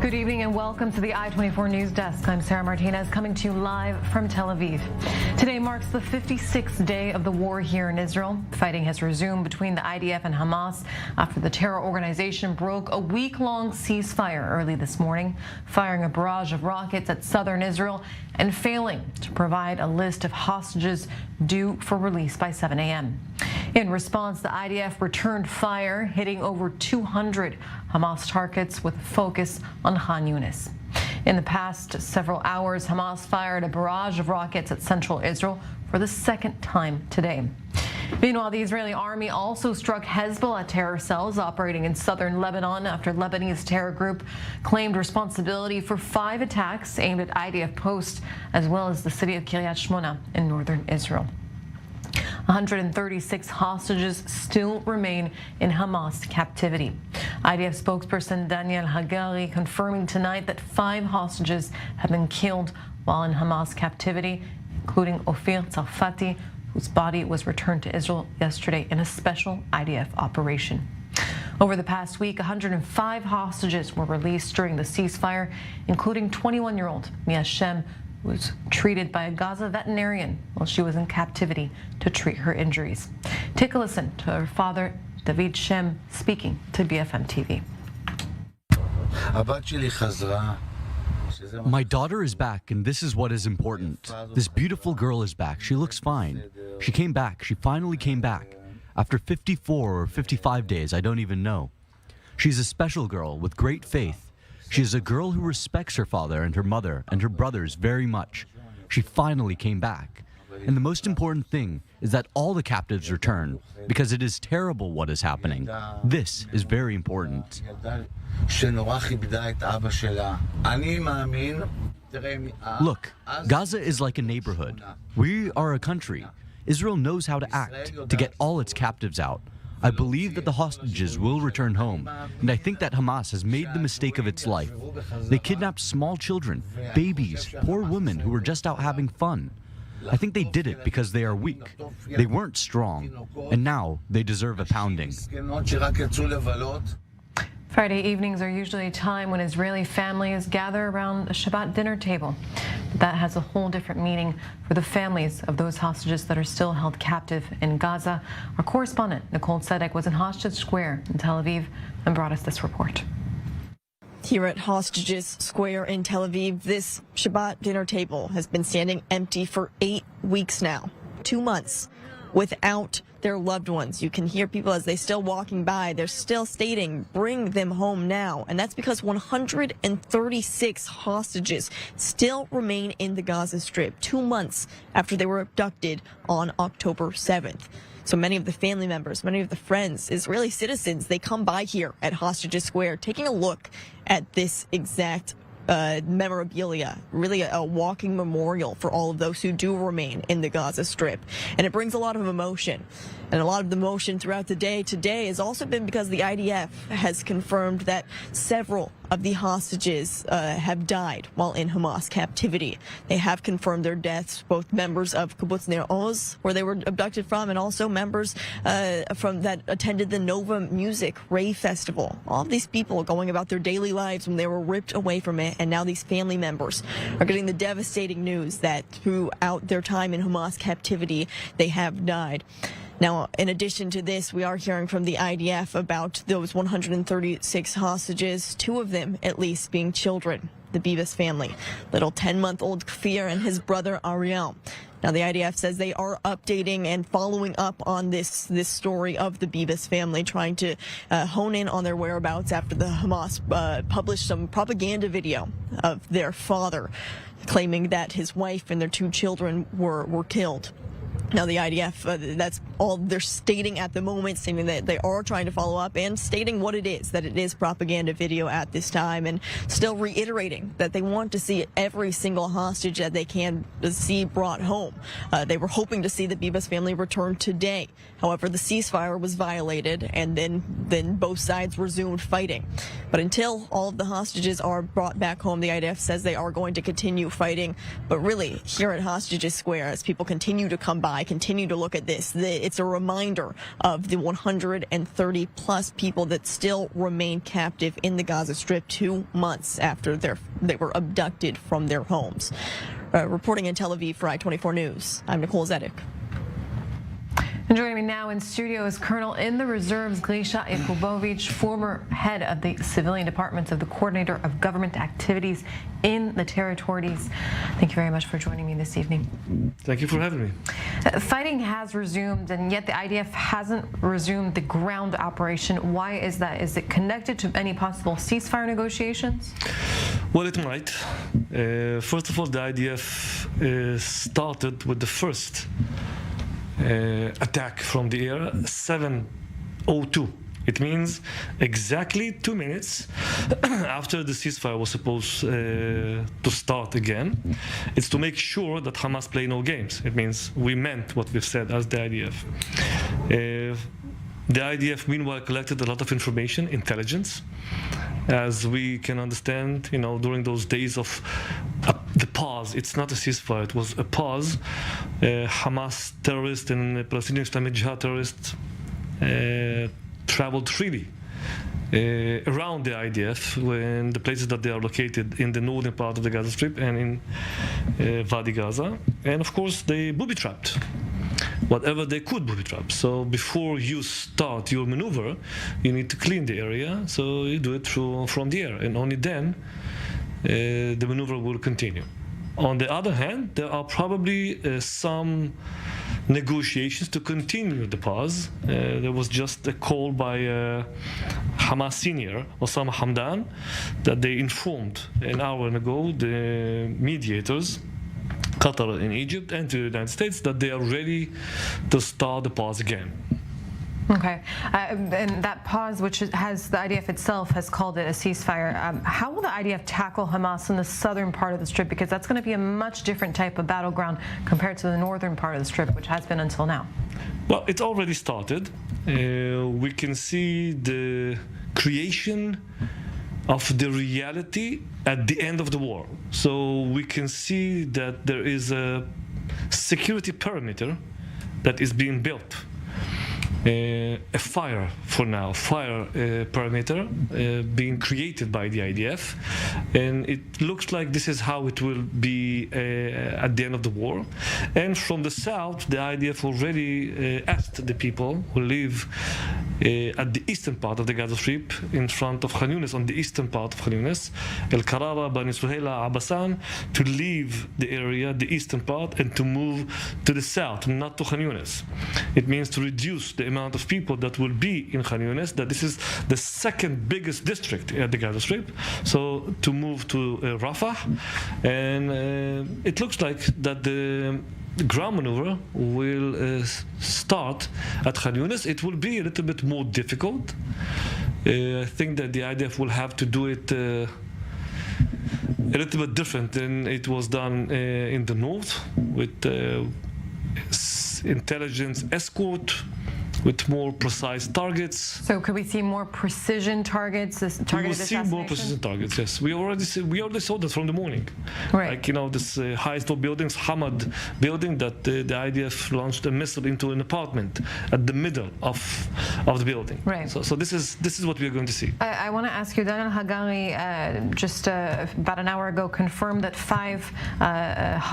Good evening and welcome to the I-24 News Desk. I'm Sarah Martinez coming to you live from Tel Aviv. Today marks the 56th day of the war here in Israel. Fighting has resumed between the IDF and Hamas after the terror organization broke a week-long ceasefire early this morning, firing a barrage of rockets at southern Israel and failing to provide a list of hostages due for release by 7 a.m. In response, the IDF returned fire, hitting over 200 Hamas targets with a focus on Khan Yunis. In the past several hours, Hamas fired a barrage of rockets at central Israel for the second time today. Meanwhile, the Israeli army also struck Hezbollah terror cells operating in southern Lebanon after Lebanese terror group claimed responsibility for 5 attacks aimed at IDF posts, as well as the city of Kiryat Shmona in northern Israel. 136 hostages still remain in Hamas captivity. IDF spokesperson Daniel Hagari confirming tonight that 5 hostages have been killed while in Hamas captivity, including Ofir Tzarfati, whose body was returned to Israel yesterday in a special IDF operation. Over the past week, 105 hostages were released during the ceasefire, including 21-year-old Mia Shem, who was treated by a Gaza veterinarian while she was in captivity to treat her injuries. Take a listen to her father, David Shem, speaking to BFM TV. My daughter is back, and this is what is important. This beautiful girl is back. She looks fine. She came back. She finally came back. After 54 or 55 days, I don't even know. She's a special girl with great faith. She is a girl who respects her father and her mother and her brothers very much. She finally came back. And the most important thing is that all the captives return, because it is terrible what is happening. This is very important. Look, Gaza is like a neighborhood. We are a country. Israel knows how to act to get all its captives out. I believe that the hostages will return home, and I think that Hamas has made the mistake of its life. They kidnapped small children, babies, poor women who were just out having fun. I think they did it because they are weak. They weren't strong, and now they deserve a pounding. Friday evenings are usually a time when Israeli families gather around a Shabbat dinner table. But that has a whole different meaning for the families of those hostages that are still held captive in Gaza. Our correspondent, Nicole Tzedek, was in Hostage Square in Tel Aviv and brought us this report. Here at Hostages Square in Tel Aviv, this Shabbat dinner table has been standing empty for 8 weeks now, 2 months, without their loved ones. You can hear people as they're still walking by. They're still stating, bring them home now. And that's because 136 hostages still remain in the Gaza Strip 2 months after they were abducted on October 7th. So many of the family members, many of the friends, Israeli citizens, they come by here at Hostages Square taking a look at this exact memorabilia, really a walking memorial for all of those who do remain in the Gaza Strip. And it brings a lot of emotion. And a lot of the emotion throughout the day today has also been because the IDF has confirmed that several of the hostages have died while in Hamas captivity. They have confirmed their deaths, both members of Kibbutz Ner Oz, where they were abducted from, and also members from that attended the Nova Music Rave Festival. All of these people going about their daily lives when they were ripped away from it, and now these family members are getting the devastating news that throughout their time in Hamas captivity, they have died. Now, in addition to this, we are hearing from the IDF about those 136 hostages, 2 of them at least being children, the Bibas family, little 10-month-old Kfir and his brother Ariel. Now, the IDF says they are updating and following up on this story of the Bibas family, trying to hone in on their whereabouts after the Hamas published some propaganda video of their father, claiming that his wife and their 2 children were killed. Now, the IDF, that's all they're stating at the moment, stating that they are trying to follow up and stating what it is, that it is propaganda video at this time, and still reiterating that they want to see every single hostage that they can see brought home. They were hoping to see the Bibas family return today. However, the ceasefire was violated, and then both sides resumed fighting. But until all of the hostages are brought back home, the IDF says they are going to continue fighting. But really, here at Hostages Square, as people continue to come by, I continue to look at this. It's a reminder of the 130 plus people that still remain captive in the Gaza Strip 2 months after they were abducted from their homes. Reporting in Tel Aviv for I-24 News, I'm Nicole Zedek. And joining me now in studio is Colonel in the Reserves Grisha Yakubovich, former head of the civilian departments of the Coordinator of Government Activities in the Territories. Thank you very much for joining me this evening. Thank you for having me. Fighting has resumed, and yet the IDF hasn't resumed the ground operation. Why is that? Is it connected to any possible ceasefire negotiations? Well, it might. First of all, the IDF started with the first attack from the air, 7:02. It means exactly 2 minutes after the ceasefire was supposed to start again. It's to make sure that Hamas play no games. It means we meant what we've said as the IDF. The IDF, meanwhile, collected a lot of information, intelligence. As we can understand, during those days of the pause, it's not a ceasefire, it was a pause. Hamas terrorists and Palestinian Islamic Jihad terrorists traveled freely around the IDF in the places that they are located in the northern part of the Gaza Strip and in Wadi Gaza. And of course, they booby-trapped whatever they could booby-trap. So before you start your maneuver, you need to clean the area, so you do it from the air, and only then the maneuver will continue. On the other hand, there are probably some negotiations to continue the pause. There was just a call by Hamas senior, Osama Hamdan, that they informed an hour ago the mediators, Qatar in Egypt and to the United States, that they are ready to start the pause again. Okay, and that pause, which has the IDF itself has called it a ceasefire. How will the IDF tackle Hamas in the southern part of the Strip? Because that's going to be a much different type of battleground compared to the northern part of the Strip, which has been until now. Well, it's already started. We can see the creation of the reality at the end of the war. So we can see that there is a security perimeter that is being built. A fire perimeter being created by the IDF, and it looks like this is how it will be at the end of the war. And from the south, the IDF already asked the people who live at the eastern part of the Gaza Strip, in front of Khan Yunis, on the eastern part of Khan Yunis, El Karara, Bani Suhaila, Abasan, to leave the area, the eastern part, and to move to the south, not to Khan Yunis. It means to reduce the amount of people that will be in Khan Yunis, that this is the second biggest district at the Gaza Strip, so to move to Rafah. And it looks like that the ground maneuver will start at Khan Yunis. It will be a little bit more difficult. I think that the IDF will have to do it a little bit different than it was done in the north, with intelligence escort, with more precise targets. So could we see more precision targets? We will see more precision targets. Yes, we already saw that from the morning. Right. Like this highest top buildings, Hamad building, that the IDF launched a missile into an apartment at the middle of the building. Right. So this is what we are going to see. I want to ask you, Daniel Hagari, just about an hour ago, confirmed that 5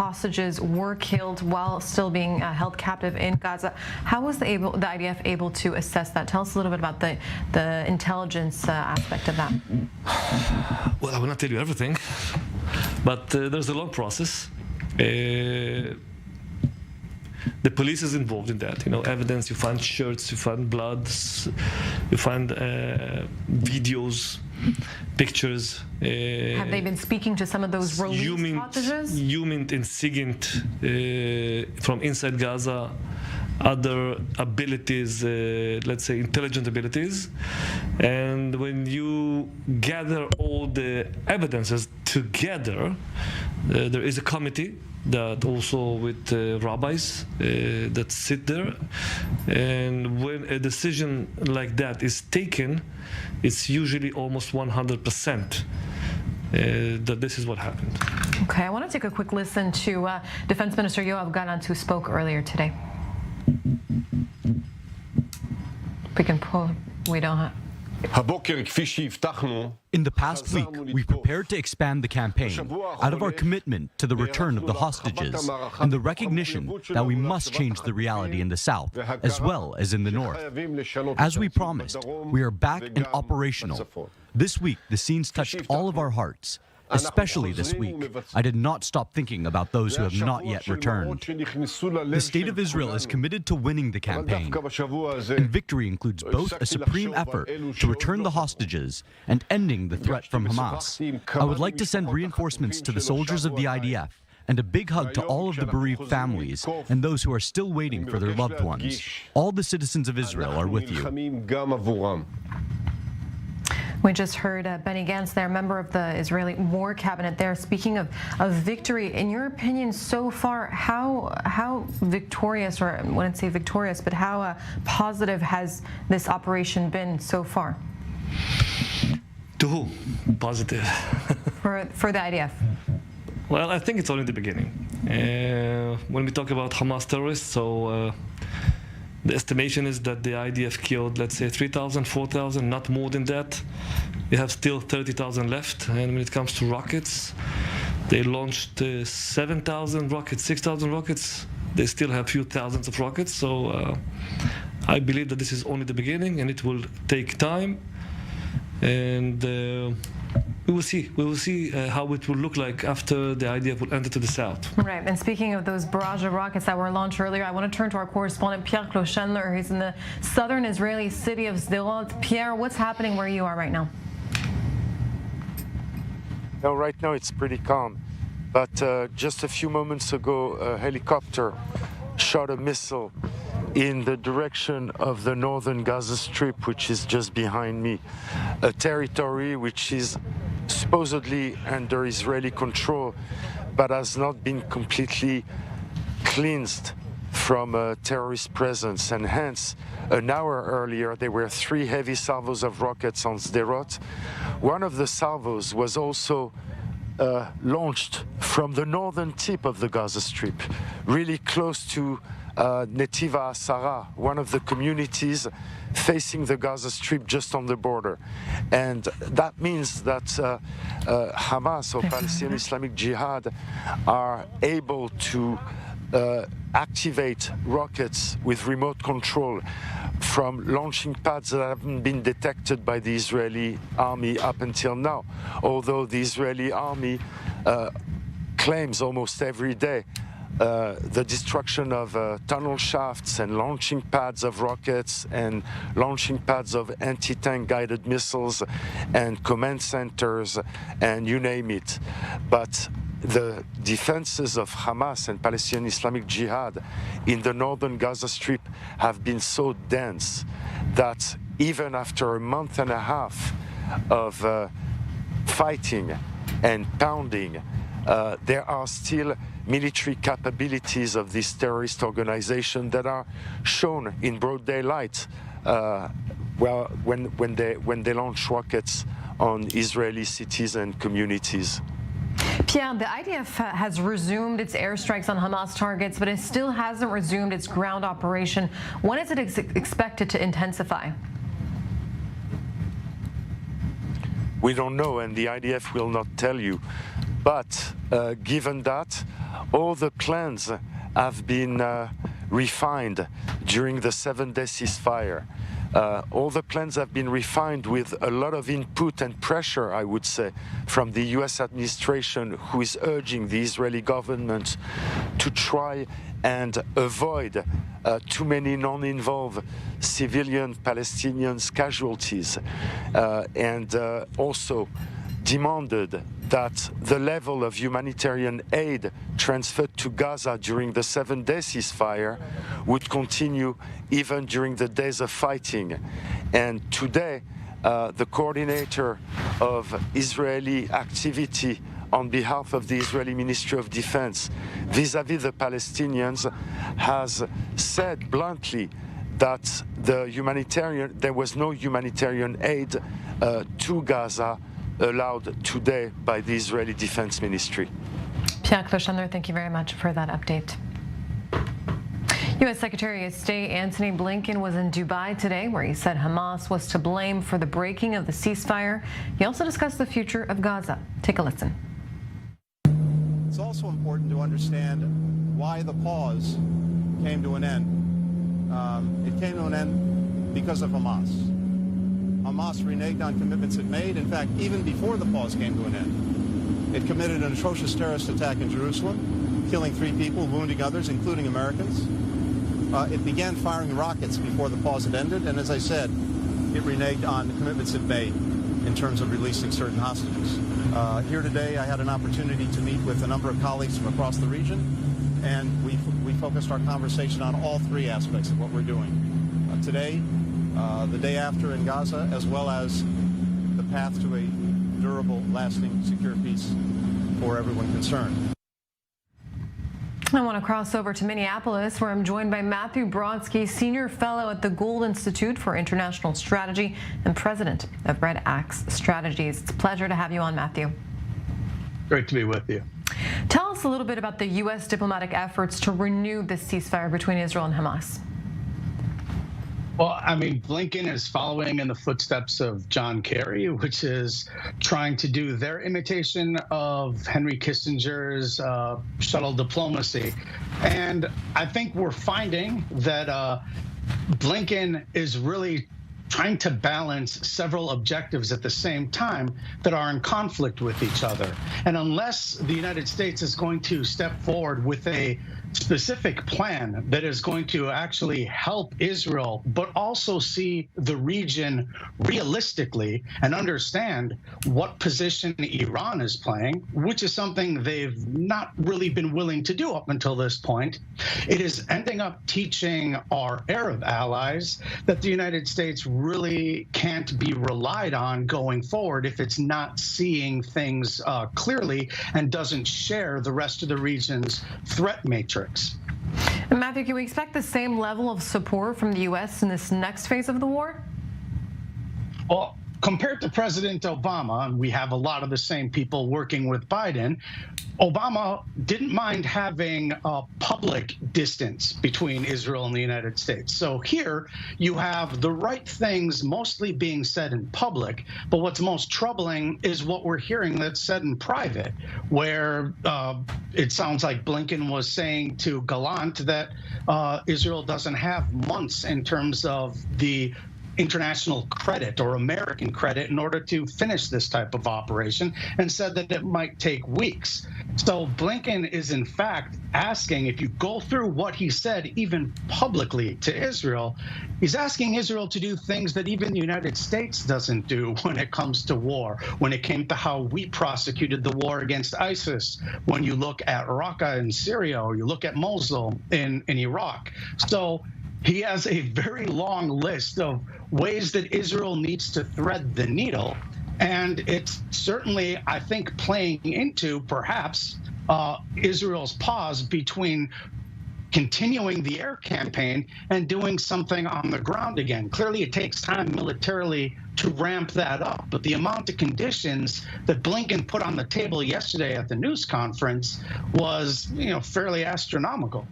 hostages were killed while still being held captive in Gaza. How was the IDF able to assess that? Tell us a little bit about the intelligence aspect of that. Well, I will not tell you everything, but there's a long process. The police is involved in that. Evidence, you find shirts, you find blood, you find videos, pictures. Have they been speaking to some of those released hostages? You mean in SIGINT from inside Gaza, other abilities, let's say intelligent abilities. And when you gather all the evidences together, there is a committee that also with rabbis that sit there. And when a decision like that is taken, it's usually almost 100%. That this is what happened. Okay, I want to take a quick listen to Defense Minister Yoav Gallant, who spoke earlier today. We don't have. In the past week, we prepared to expand the campaign out of our commitment to the return of the hostages and the recognition that we must change the reality in the south as well as in the north. As we promised, we are back and operational. This week, the scenes touched all of our hearts. Especially this week, I did not stop thinking about those who have not yet returned. The State of Israel is committed to winning the campaign, and victory includes both a supreme effort to return the hostages and ending the threat from Hamas. I would like to send reinforcements to the soldiers of the IDF and a big hug to all of the bereaved families and those who are still waiting for their loved ones. All the citizens of Israel are with you. We just heard Benny Gantz there, member of the Israeli War Cabinet there, speaking of victory. In your opinion, so far, how victorious, or I wouldn't say victorious, but how positive has this operation been so far? To who? Positive. For the IDF. Well, I think it's only the beginning. When we talk about Hamas terrorists, the estimation is that the IDF killed, let's say, 3,000, 4,000, not more than that. We have still 30,000 left. And when it comes to rockets, they launched 7,000 rockets, 6,000 rockets. They still have a few thousands of rockets. So I believe that this is only the beginning, and it will take time. And we will see. We will see how it will look like after the IDF will enter to the south. Right. And speaking of those barrage of rockets that were launched earlier, I want to turn to our correspondent Pierre Chandler, who's in the southern Israeli city of Sderot. Pierre, what's happening where you are right now? No, right now it's pretty calm. But just a few moments ago, a helicopter shot a missile in the direction of the northern Gaza Strip, which is just behind me, a territory which is supposedly under Israeli control, but has not been completely cleansed from a terrorist presence. And hence, an hour earlier, there were 3 heavy salvos of rockets on Sderot. One of the salvos was also launched from the northern tip of the Gaza Strip, really close to Netiva Asara, one of the communities facing the Gaza Strip just on the border. And that means that Hamas, or Palestinian Islamic Jihad, are able to activate rockets with remote control from launching pads that haven't been detected by the Israeli army up until now. Although the Israeli army claims almost every day the destruction of tunnel shafts and launching pads of rockets and launching pads of anti-tank guided missiles and command centers and you name it. But the defenses of Hamas and Palestinian Islamic Jihad in the northern Gaza Strip have been so dense that even after a month and a half of fighting and pounding, there are still military capabilities of this terrorist organization that are shown in broad daylight when they launch rockets on Israeli cities and communities. Pierre, the IDF has resumed its airstrikes on Hamas targets, but it still hasn't resumed its ground operation. When is it expected to intensify? We don't know, and the IDF will not tell you. But given that, all the plans have been refined during the 7-day ceasefire. All the plans have been refined with a lot of input and pressure, I would say, from the US administration, who is urging the Israeli government to try and avoid too many non-involved civilian Palestinians casualties, and also demanded that the level of humanitarian aid transferred to Gaza during the 7-day ceasefire would continue even during the days of fighting. And today, the coordinator of Israeli activity on behalf of the Israeli Ministry of Defense vis-à-vis the Palestinians has said bluntly that there was no humanitarian aid to Gaza allowed today by the Israeli Defense Ministry. Pierre Chandler, thank you very much for that update. U.S. Secretary of State Antony Blinken was in Dubai today, where he said Hamas was to blame for the breaking of the ceasefire. He also discussed the future of Gaza. Take a listen. It's also important to understand why the pause came to an end. It came to an end because of Hamas. Hamas reneged on commitments it made. In fact, even before the pause came to an end, it committed an atrocious terrorist attack in Jerusalem, killing 3 people, wounding others, including Americans. It began firing rockets before the pause had ended, and as I said, it reneged on the commitments it made in terms of releasing certain hostages. Here today, I had an opportunity to meet with a number of colleagues from across the region, and we focused our conversation on all 3 aspects of what we're doing. Today, the day after in Gaza, as well as the path to a durable, lasting, secure peace for everyone concerned. I want to cross over to Minneapolis, where I'm joined by Matthew Brodsky, Senior Fellow at the Gould Institute for International Strategy and President of Red Axe Strategies. It's a pleasure to have you on, Matthew. Great to be with you. Tell us a little bit about the U.S. diplomatic efforts to renew this ceasefire between Israel and Hamas. Well, I mean, Blinken is following in the footsteps of John Kerry, which is trying to do their imitation of Henry Kissinger's shuttle diplomacy. And I think we're finding that Blinken is really trying to balance several objectives at the same time that are in conflict with each other. And unless the United States is going to step forward with a specific plan that is going to actually help Israel, but also see the region realistically and understand what position Iran is playing, which is something they've not really been willing to do up until this point. It is ending up teaching our Arab allies that the United States really can't be relied on going forward if it's not seeing things clearly and doesn't share the rest of the region's threat matrix. And Matthew, can we expect the same level of support from the U.S. in this next phase of the war? Well, compared to President Obama, and we have a lot of the same people working with Biden, Obama didn't mind having a public distance between Israel and the United States. So here you have the right things mostly being said in public, but what's most troubling is what we're hearing that's said in private, where it sounds like Blinken was saying to Gallant that Israel doesn't have months in terms of the international credit or American credit in order to finish this type of operation, and said that it might take weeks. So Blinken is in fact asking, if you go through what he said even publicly to Israel, he's asking Israel to do things that even the United States doesn't do when it comes to war, when it came to how we prosecuted the war against ISIS, when you look at Raqqa in Syria, or you look at Mosul in Iraq. So he has a very long list of ways that Israel needs to thread the needle. And it's certainly, I think, playing into perhaps Israel's pause between continuing the air campaign and doing something on the ground again. Clearly, it takes time militarily to ramp that up. But the amount of conditions that Blinken put on the table yesterday at the news conference was, fairly astronomical.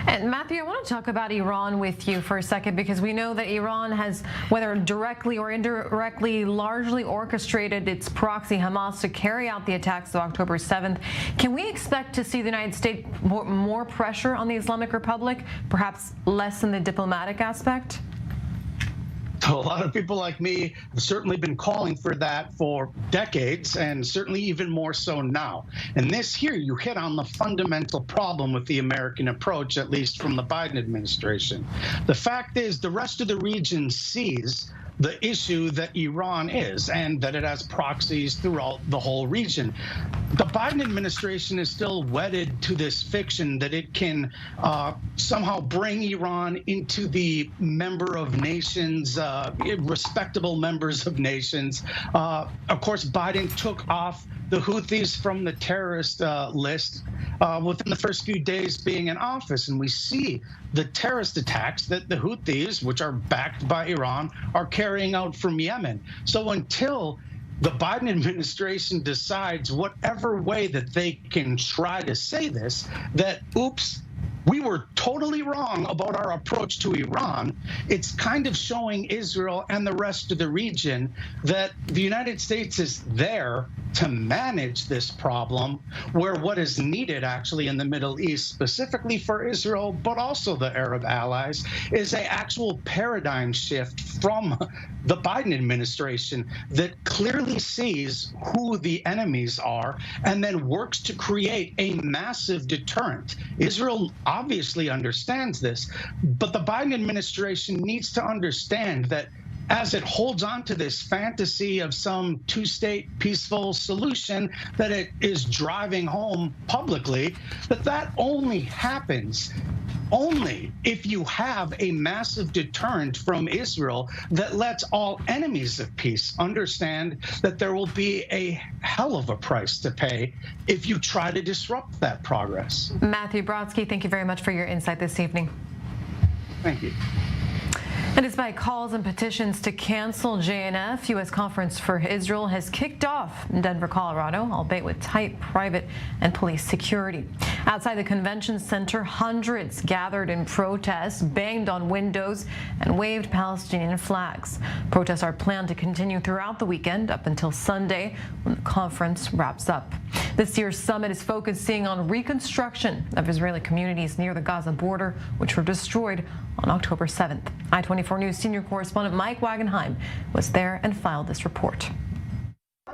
And Matthew, I want to talk about Iran with you for a second, because we know that Iran has, whether directly or indirectly, largely orchestrated its proxy Hamas to carry out the attacks of October 7th. Can we expect to see the United States more pressure on the Islamic Republic, perhaps less in the diplomatic aspect? A lot of people like me have certainly been calling for that for decades, and certainly even more so now. And this here, you hit on the fundamental problem with the American approach, at least from the Biden administration. The fact is, the rest of the region sees the issue that Iran is, and that it has proxies throughout the whole region. The Biden administration is still wedded to this fiction that it can somehow bring Iran into the member of nations, respectable members of nations. Of course, Biden took off the Houthis from the terrorist list within the first few days being in office. And we see the terrorist attacks that the Houthis, which are backed by Iran, are carrying out from Yemen. So until the Biden administration decides, whatever way that they can try to say this, that, oops, we were totally wrong about our approach to Iran. It's kind of showing Israel and the rest of the region that the United States is there to manage this problem, where what is needed actually in the Middle East, specifically for Israel, but also the Arab allies, is an actual paradigm shift from the Biden administration that clearly sees who the enemies are and then works to create a massive deterrent. Israel obviously understands this, but the Biden administration needs to understand that as it holds on to this fantasy of some two-state peaceful solution that it is driving home publicly, that only happens only if you have a massive deterrent from Israel that lets all enemies of peace understand that there will be a hell of a price to pay if you try to disrupt that progress. Matthew Brodsky, thank you very much for your insight this evening. Thank you. And despite calls and petitions to cancel JNF, U.S. Conference for Israel has kicked off in Denver, Colorado, albeit with tight private and police security. Outside the convention center, hundreds gathered in protest, banged on windows, and waved Palestinian flags. Protests are planned to continue throughout the weekend up until Sunday when the conference wraps up. This year's summit is focusing on reconstruction of Israeli communities near the Gaza border, which were destroyed on October 7th. I-24 News senior correspondent Mike Wagenheim was there and filed this report.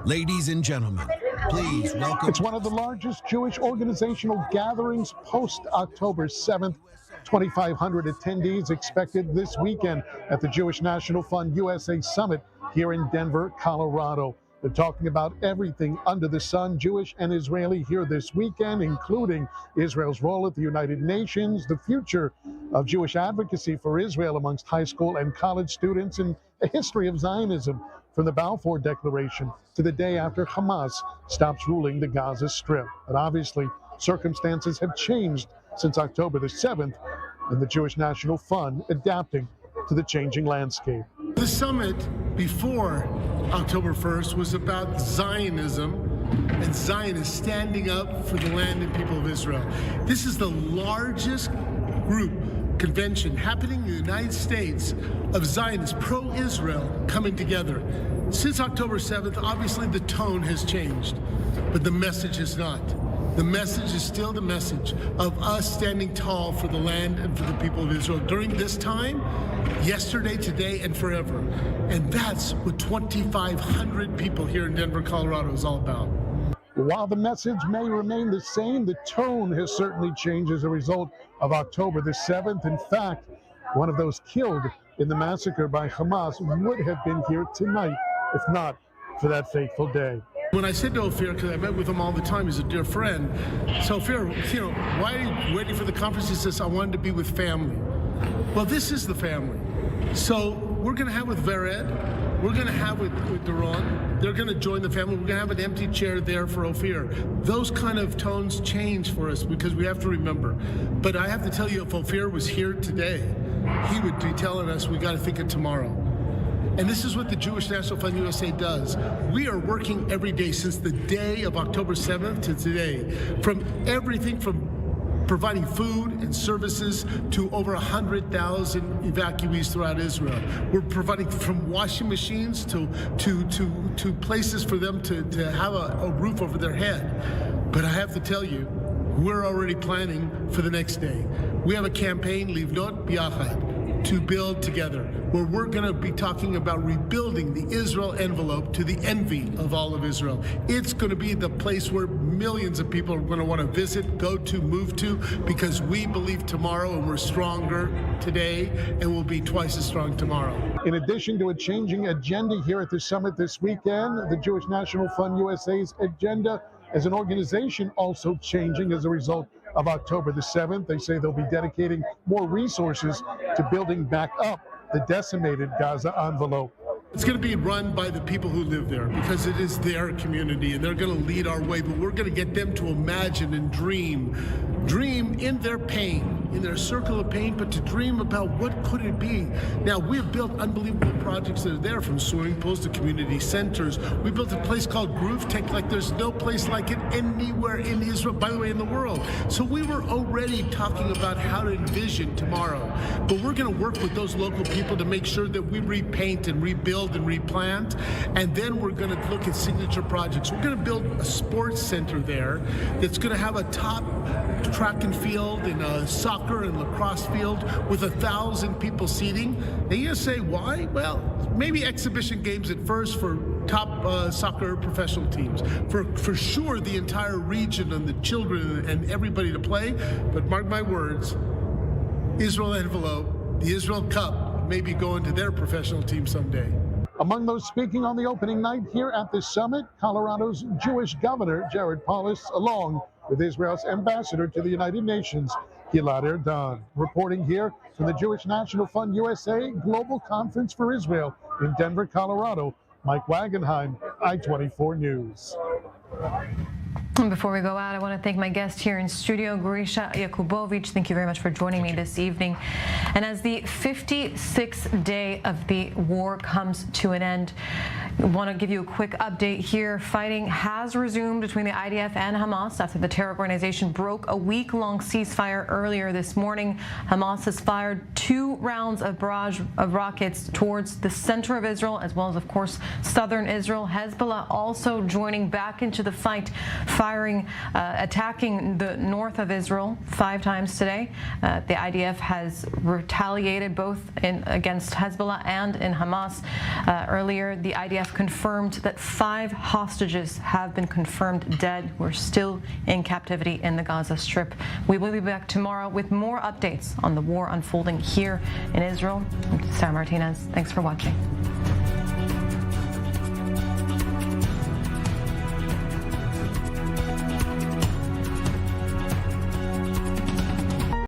Ladies and gentlemen, please welcome. It's one of the largest Jewish organizational gatherings post-October 7th. 2,500 attendees expected this weekend at the Jewish National Fund USA Summit here in Denver, Colorado. They're talking about everything under the sun, Jewish and Israeli, here this weekend, including Israel's role at the United Nations, the future of Jewish advocacy for Israel amongst high school and college students, and a history of Zionism from the Balfour Declaration to the day after Hamas stops ruling the Gaza Strip. But obviously, circumstances have changed since October the 7th, and the Jewish National Fund adapting to the changing landscape. The summit before October 1st was about Zionism and Zionists standing up for the land and people of Israel. This is the largest group convention happening in the United States of Zionists, pro-Israel, coming together. Since October 7th, obviously the tone has changed, but the message has not. The message is still the message of us standing tall for the land and for the people of Israel during this time, yesterday, today, and forever. And that's what 2,500 people here in Denver, Colorado is all about. While the message may remain the same, the tone has certainly changed as a result of October the 7th. In fact, one of those killed in the massacre by Hamas would have been here tonight, if not for that fateful day. When I said to Ophir, because I met with him all the time, he's a dear friend, so Ophir, why are you waiting for the conference? He says, I wanted to be with family. Well, this is the family. So we're going to have with Vered, we're going to have with Doron, they're going to join the family, we're going to have an empty chair there for Ophir. Those kind of tones change for us because we have to remember. But I have to tell you, if Ophir was here today, he would be telling us we got to think of tomorrow. And this is what the Jewish National Fund USA does. We are working every day since the day of October 7th to today, from everything from providing food and services to over 100,000 evacuees throughout Israel. We're providing from washing machines to places for them to have a roof over their head. But I have to tell you, we're already planning for the next day. We have a campaign, Livnot Biachad, to build together, where we're going to be talking about rebuilding the Israel envelope to the envy of all of Israel. It's going to be the place where millions of people are going to want to visit, go to, move to, because we believe tomorrow, and we're stronger today, and we'll be twice as strong tomorrow. In addition to a changing agenda here at the summit this weekend, the Jewish National Fund USA's agenda as an organization also changing as a result of October the 7th. They say they'll be dedicating more resources to building back up the decimated Gaza envelope. It's going to be run by the people who live there because it is their community and they're going to lead our way, but we're going to get them to imagine and dream in their pain. in their circle of pain, but to dream about what could it be. Now, we have built unbelievable projects that are there, from swimming pools to community centers. We built a place called Groove Tech like there's no place like it anywhere in Israel, by the way, in the world. So we were already talking about how to envision tomorrow. But we're going to work with those local people to make sure that we repaint and rebuild and replant. And then we're going to look at signature projects. We're going to build a sports center there that's going to have a top track and field and a soccer and lacrosse field with 1,000 people seating. And you're going to say, why? Well, maybe exhibition games at first for top soccer professional teams. For sure, the entire region and the children and everybody to play. But mark my words, Israel envelope, the Israel Cup, may be going to their professional team someday. Among those speaking on the opening night here at the summit, Colorado's Jewish governor, Jared Polis, along with Israel's ambassador to the United Nations, Gilad Erdan. Reporting here from the Jewish National Fund USA Global Conference for Israel in Denver, Colorado, Mike Wagenheim, I-24 News. And before we go out, I want to thank my guest here in studio, Grisha Yakubovich. Thank you very much for joining me this evening. And as the 56th day of the war comes to an end, I want to give you a quick update here. Fighting has resumed between the IDF and Hamas after the terror organization broke a week-long ceasefire earlier this morning. Hamas has fired 2 rounds of barrage of rockets towards the center of Israel, as well as, of course, southern Israel. Hezbollah also joining back into the fight, attacking the north of Israel 5 times today. The IDF has retaliated both against Hezbollah and in Hamas. Earlier, the IDF confirmed that 5 hostages have been confirmed dead. We're still in captivity in the Gaza Strip. We will be back tomorrow with more updates on the war unfolding here in Israel. I'm Sarah Martinez. Thanks for watching.